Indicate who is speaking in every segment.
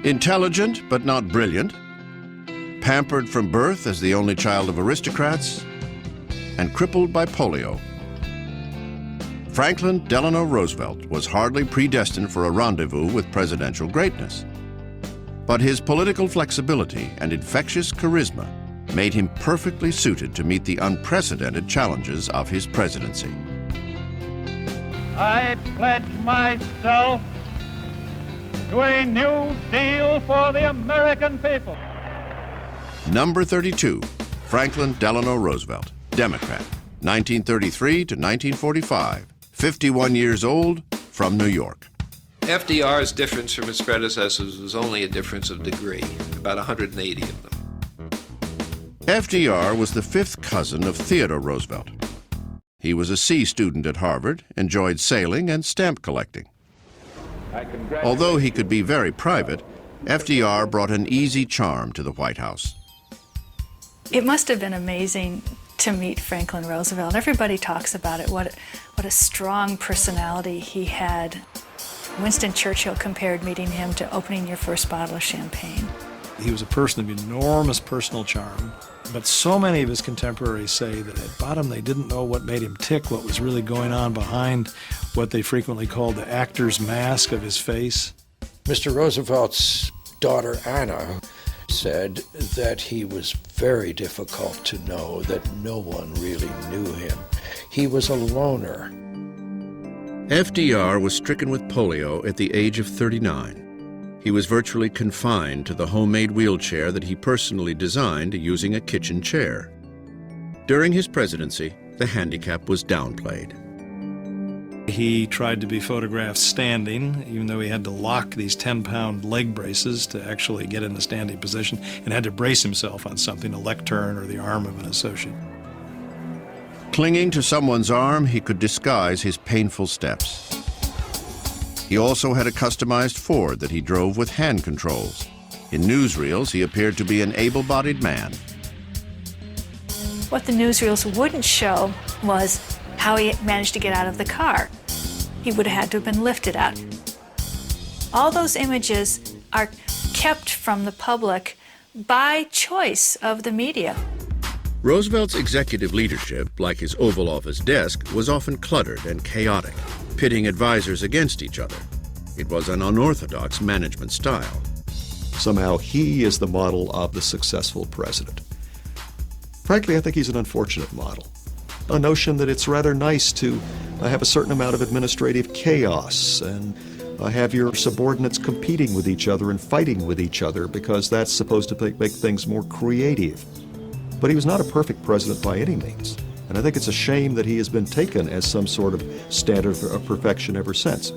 Speaker 1: Intelligent but not brilliant, pampered from birth as the only child of aristocrats, and crippled by polio, Franklin Delano Roosevelt was hardly predestined for a rendezvous with presidential greatness. But his political flexibility and infectious charisma made him perfectly suited to meet the unprecedented challenges of his presidency.
Speaker 2: I pledge myself to a new deal for the American people.
Speaker 1: Number 32, Franklin Delano Roosevelt, Democrat, 1933 to 1945, 51 years old, from New York.
Speaker 3: FDR's difference from his predecessors was only a difference of degree, about 180 of them.
Speaker 1: FDR was the fifth cousin of Theodore Roosevelt. He was a C student at Harvard, enjoyed sailing and stamp collecting. Although he could be very private, FDR brought an easy charm to the White House.
Speaker 4: It must have been amazing to meet Franklin Roosevelt. Everybody talks about it, what a strong personality he had. Winston Churchill compared meeting him to opening your first bottle of champagne.
Speaker 5: He was a person of enormous personal charm, but so many of his contemporaries say that at bottom they didn't know what made him tick, what was really going on behind what they frequently called the actor's mask of his face.
Speaker 6: Mr. Roosevelt's daughter, Anna, said that he was very difficult to know, that no one really knew him. He was a loner.
Speaker 1: FDR was stricken with polio at the age of 39. He was virtually confined to the homemade wheelchair that he personally designed using a kitchen chair. During his presidency, the handicap was downplayed.
Speaker 5: He tried to be photographed standing, even though he had to lock these 10-pound leg braces to actually get in the standing position, and had to brace himself on something, a lectern or the arm of an associate.
Speaker 1: Clinging to someone's arm, he could disguise his painful steps. He also had a customized Ford that he drove with hand controls. In newsreels, he appeared to be an able-bodied man.
Speaker 4: What the newsreels wouldn't show was how he managed to get out of the car. He would have had to have been lifted out. All those images are kept from the public by choice of the media.
Speaker 1: Roosevelt's executive leadership, like his Oval Office desk, was often cluttered and chaotic, pitting advisors against each other. It was an unorthodox management style.
Speaker 7: Somehow he is the model of the successful president. Frankly, I think he's an unfortunate model. A notion that it's rather nice to have a certain amount of administrative chaos and have your subordinates competing with each other and fighting with each other because that's supposed to make things more creative. But he was not a perfect president by any means. And I think it's a shame that he has been taken as some sort of standard of perfection ever since.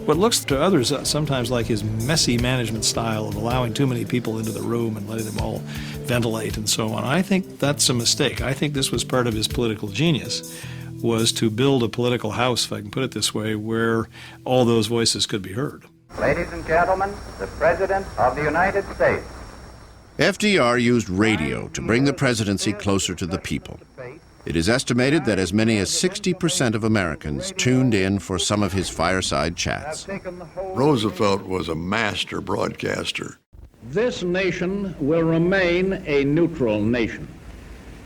Speaker 5: What looks to others sometimes like his messy management style of allowing too many people into the room and letting them all ventilate and so on, I think that's a mistake. I think this was part of his political genius, was to build a political house, if I can put it this way, where all those voices could be heard.
Speaker 2: Ladies and gentlemen, the President of the United States.
Speaker 1: FDR used radio to bring the presidency closer to the people. It is estimated that as many as 60% of Americans tuned in for some of his fireside chats.
Speaker 8: Roosevelt was a master broadcaster.
Speaker 2: This nation will remain a neutral nation,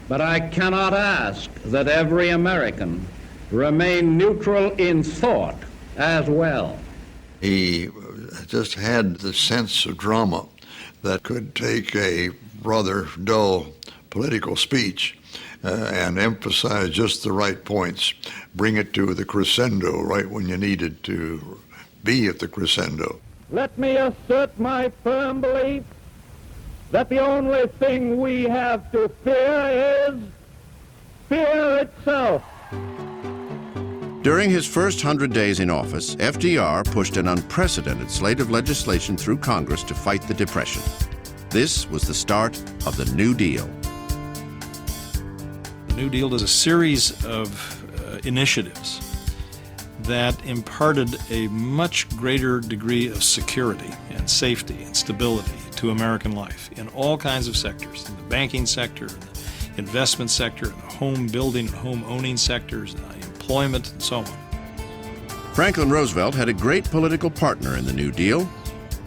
Speaker 2: but I cannot ask that every American remain neutral in thought as well.
Speaker 8: He just had the sense of drama that could take a rather dull political speech and emphasize just the right points, bring it to the crescendo right when you needed to be at the crescendo.
Speaker 2: Let me assert my firm belief that the only thing we have to fear is fear itself.
Speaker 1: During his first 100 days in office, FDR pushed an unprecedented slate of legislation through Congress to fight the Depression. This was the start of the New Deal.
Speaker 5: The New Deal is a series of initiatives that imparted a much greater degree of security and safety and stability to American life in all kinds of sectors, in the banking sector, in the investment sector, in the home building and home owning sectors, employment, and so on.
Speaker 1: Franklin Roosevelt had a great political partner in the New Deal.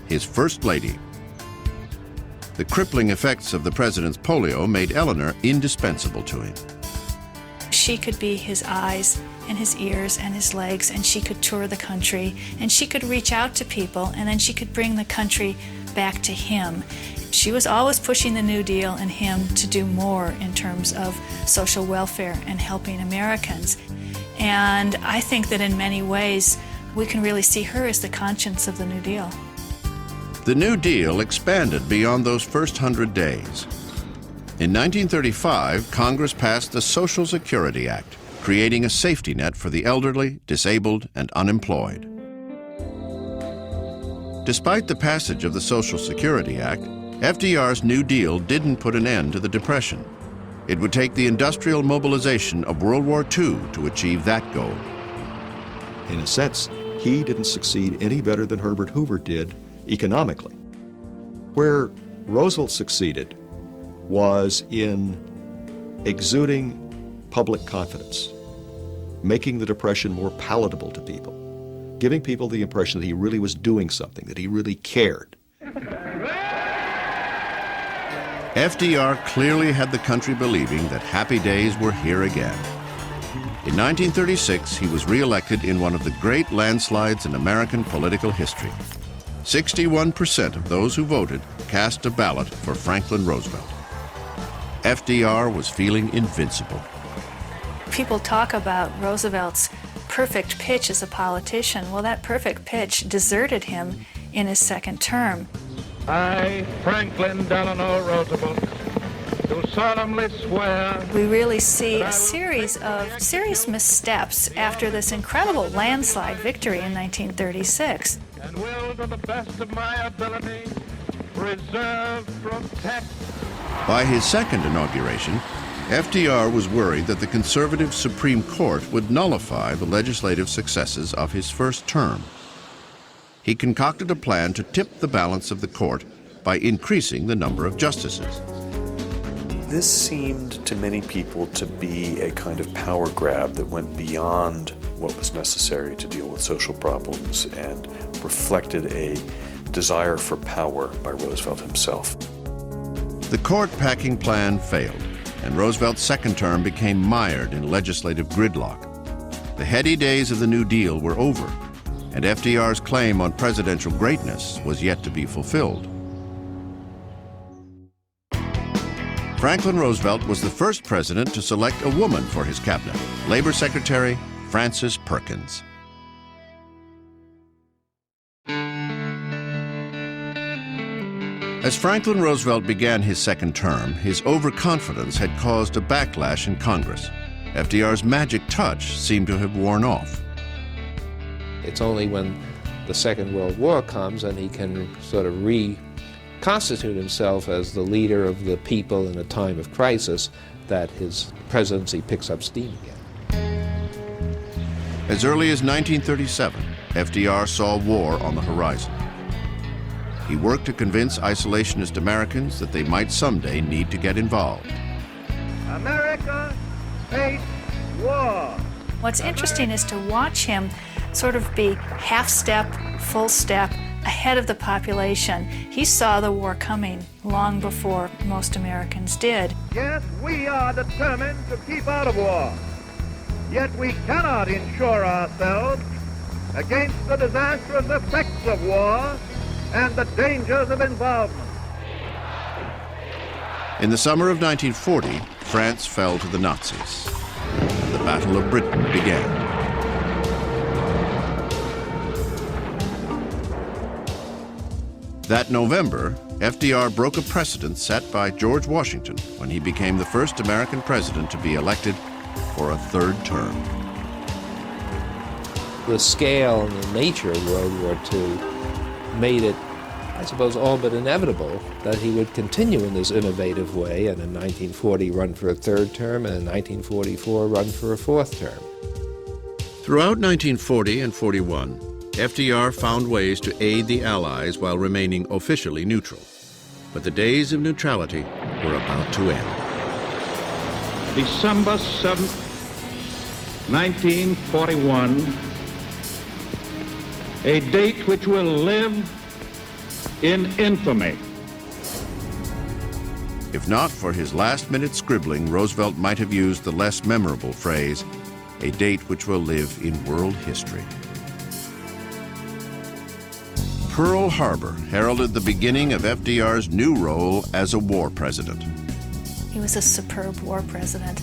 Speaker 1: his First Lady. The crippling effects of the president's polio made Eleanor indispensable to him.
Speaker 4: She could be his eyes and his ears and his legs, and she could tour the country, and she could reach out to people, and then she could bring the country back to him. She was always pushing the New Deal and him to do more in terms of social welfare and helping Americans. And I think that in many ways, we can really see her as the conscience of the New Deal.
Speaker 1: The New Deal expanded beyond those first 100 days. In 1935, Congress passed the Social Security Act, creating a safety net for the elderly, disabled, and unemployed. Despite the passage of the Social Security Act, FDR's New Deal didn't put an end to the Depression. It would take the industrial mobilization of World War II to achieve that goal.
Speaker 7: In a sense, he didn't succeed any better than Herbert Hoover did economically. Where Roosevelt succeeded was in exuding public confidence, making the Depression more palatable to people, giving people the impression that he really was doing something, that he really cared.
Speaker 1: FDR clearly had the country believing that happy days were here again. In 1936, he was reelected in one of the great landslides in American political history. 61% of those who voted cast a ballot for Franklin Roosevelt. FDR was feeling invincible.
Speaker 4: People talk about Roosevelt's perfect pitch as a politician. Well, that perfect pitch deserted him in his second term.
Speaker 2: I, Franklin Delano Roosevelt, do solemnly swear.
Speaker 4: We really see a series of serious missteps after this incredible landslide victory in 1936.
Speaker 2: And will, to the best of my ability, preserve, protect.
Speaker 1: By his second inauguration, FDR was worried that the conservative Supreme Court would nullify the legislative successes of his first term. He concocted a plan to tip the balance of the court by increasing the number of justices.
Speaker 9: This seemed to many people to be a kind of power grab that went beyond what was necessary to deal with social problems and reflected a desire for power by Roosevelt himself.
Speaker 1: The court-packing plan failed, and Roosevelt's second term became mired in legislative gridlock. The heady days of the New Deal were over, and FDR's claim on presidential greatness was yet to be fulfilled. Franklin Roosevelt was the first president to select a woman for his cabinet, Labor Secretary Frances Perkins. As Franklin Roosevelt began his second term, his overconfidence had caused a backlash in Congress. FDR's magic touch seemed to have worn off.
Speaker 3: It's only when the Second World War comes and he can sort of reconstitute himself as the leader of the people in a time of crisis that his presidency picks up steam again.
Speaker 1: As early as 1937, FDR saw war on the horizon. He worked to convince isolationist Americans that they might someday need to get involved.
Speaker 2: America hates war.
Speaker 4: What's interesting is to watch him sort of be half step, full step, ahead of the population. He saw the war coming long before most Americans did.
Speaker 2: Yes, we are determined to keep out of war. Yet we cannot insure ourselves against the disastrous effects of war and the dangers of involvement.
Speaker 1: In the summer of 1940, France fell to the Nazis. The Battle of Britain began. That November, FDR broke a precedent set by George Washington when he became the first American president to be elected for a third term.
Speaker 3: The scale and the nature of World War II made it, I suppose, all but inevitable that he would continue in this innovative way and in 1940 run for a third term and in 1944 run for a fourth term.
Speaker 1: Throughout 1940 and 41, FDR found ways to aid the Allies while remaining officially neutral. But the days of neutrality were about to end.
Speaker 2: December 7th, 1941, a date which will live in infamy.
Speaker 1: If not for his last-minute scribbling, Roosevelt might have used the less memorable phrase, a date which will live in world history. Pearl Harbor heralded the beginning of FDR's new role as a war president.
Speaker 4: He was a superb war president,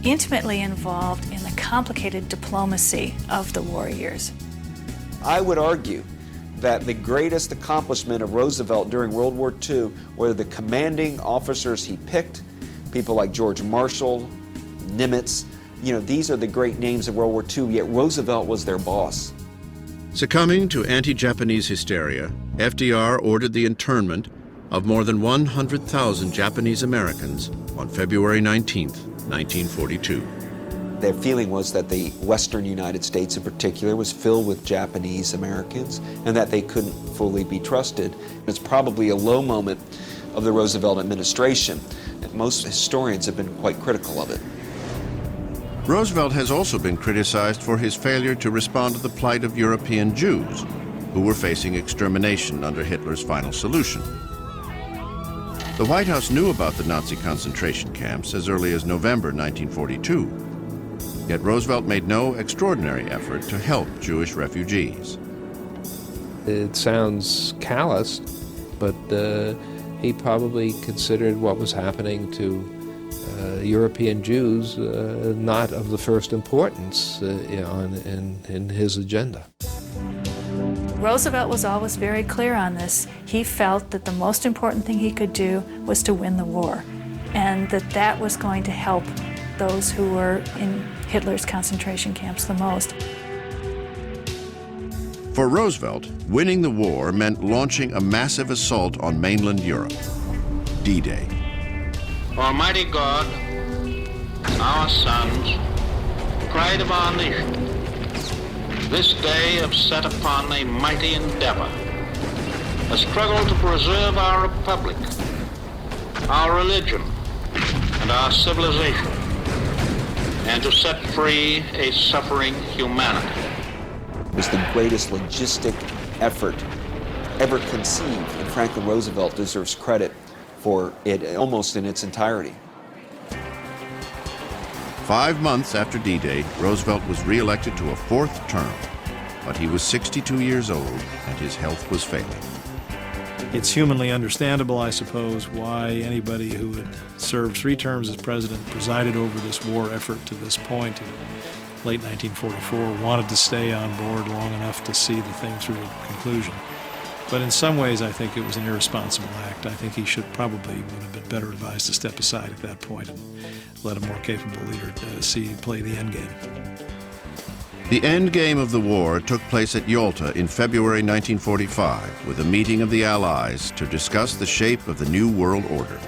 Speaker 4: intimately involved in the complicated diplomacy of the war years.
Speaker 10: I would argue that the greatest accomplishment of Roosevelt during World War II were the commanding officers he picked, people like George Marshall, Nimitz. These are the great names of World War II, yet Roosevelt was their boss.
Speaker 1: Succumbing to anti-Japanese hysteria, FDR ordered the internment of more than 100,000 Japanese Americans on February 19, 1942.
Speaker 10: Their feeling was that the Western United States in particular was filled with Japanese Americans and that they couldn't fully be trusted. It's probably a low moment of the Roosevelt administration. Most historians have been quite critical of it.
Speaker 1: Roosevelt has also been criticized for his failure to respond to the plight of European Jews, who were facing extermination under Hitler's final solution. The White House knew about the Nazi concentration camps as early as November 1942, yet Roosevelt made no extraordinary effort to help Jewish refugees.
Speaker 3: It sounds callous, but he probably considered what was happening to European Jews not of the first importance in his agenda.
Speaker 4: Roosevelt was always very clear on this. He felt that the most important thing he could do was to win the war, and that was going to help those who were in Hitler's concentration camps the most.
Speaker 1: For Roosevelt, winning the war meant launching a massive assault on mainland Europe, D-Day.
Speaker 2: Almighty God, our sons, pride of our nation, this day have set upon a mighty endeavor, a struggle to preserve our republic, our religion, and our civilization, and to set free a suffering humanity.
Speaker 10: It was the greatest logistic effort ever conceived, and Franklin Roosevelt deserves credit for it almost in its entirety.
Speaker 1: 5 months after D-Day, Roosevelt was re-elected to a fourth term, but he was 62 years old and his health was failing.
Speaker 5: It's humanly understandable, I suppose, why anybody who had served 3 terms as president, presided over this war effort to this point in late 1944, wanted to stay on board long enough to see the thing through to conclusion. But in some ways, I think it was an irresponsible act. I think he would have been better advised to step aside at that point and let a more capable leader play the end game.
Speaker 1: The end game of the war took place at Yalta in February 1945 with a meeting of the Allies to discuss the shape of the new world order.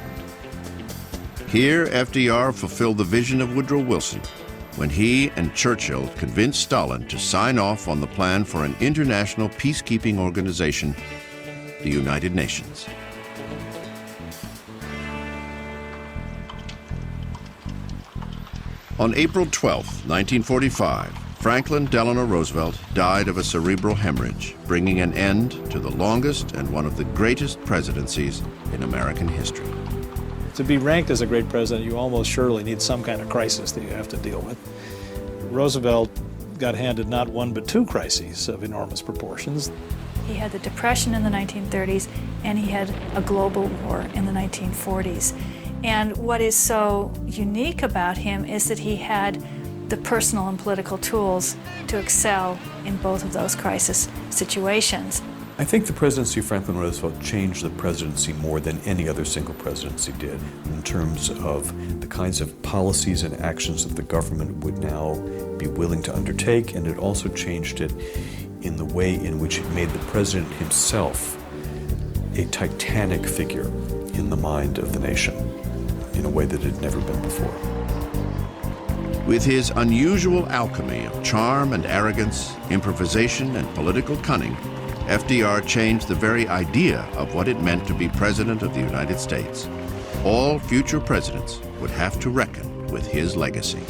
Speaker 1: Here, FDR fulfilled the vision of Woodrow Wilson when he and Churchill convinced Stalin to sign off on the plan for an international peacekeeping organization, the United Nations. On April 12, 1945, Franklin Delano Roosevelt died of a cerebral hemorrhage, bringing an end to the longest and one of the greatest presidencies in American history.
Speaker 5: To be ranked as a great president, you almost surely need some kind of crisis that you have to deal with. Roosevelt got handed not one but 2 crises of enormous proportions.
Speaker 4: He had the Depression in the 1930s, and he had a global war in the 1940s. And what is so unique about him is that he had the personal and political tools to excel in both of those crisis situations.
Speaker 9: I think the presidency of Franklin Roosevelt changed the presidency more than any other single presidency did in terms of the kinds of policies and actions that the government would now be willing to undertake, and it also changed it in the way in which it made the president himself a titanic figure in the mind of the nation in a way that had never been before.
Speaker 1: With his unusual alchemy of charm and arrogance, improvisation and political cunning, FDR changed the very idea of what it meant to be President of the United States. All future presidents would have to reckon with his legacy.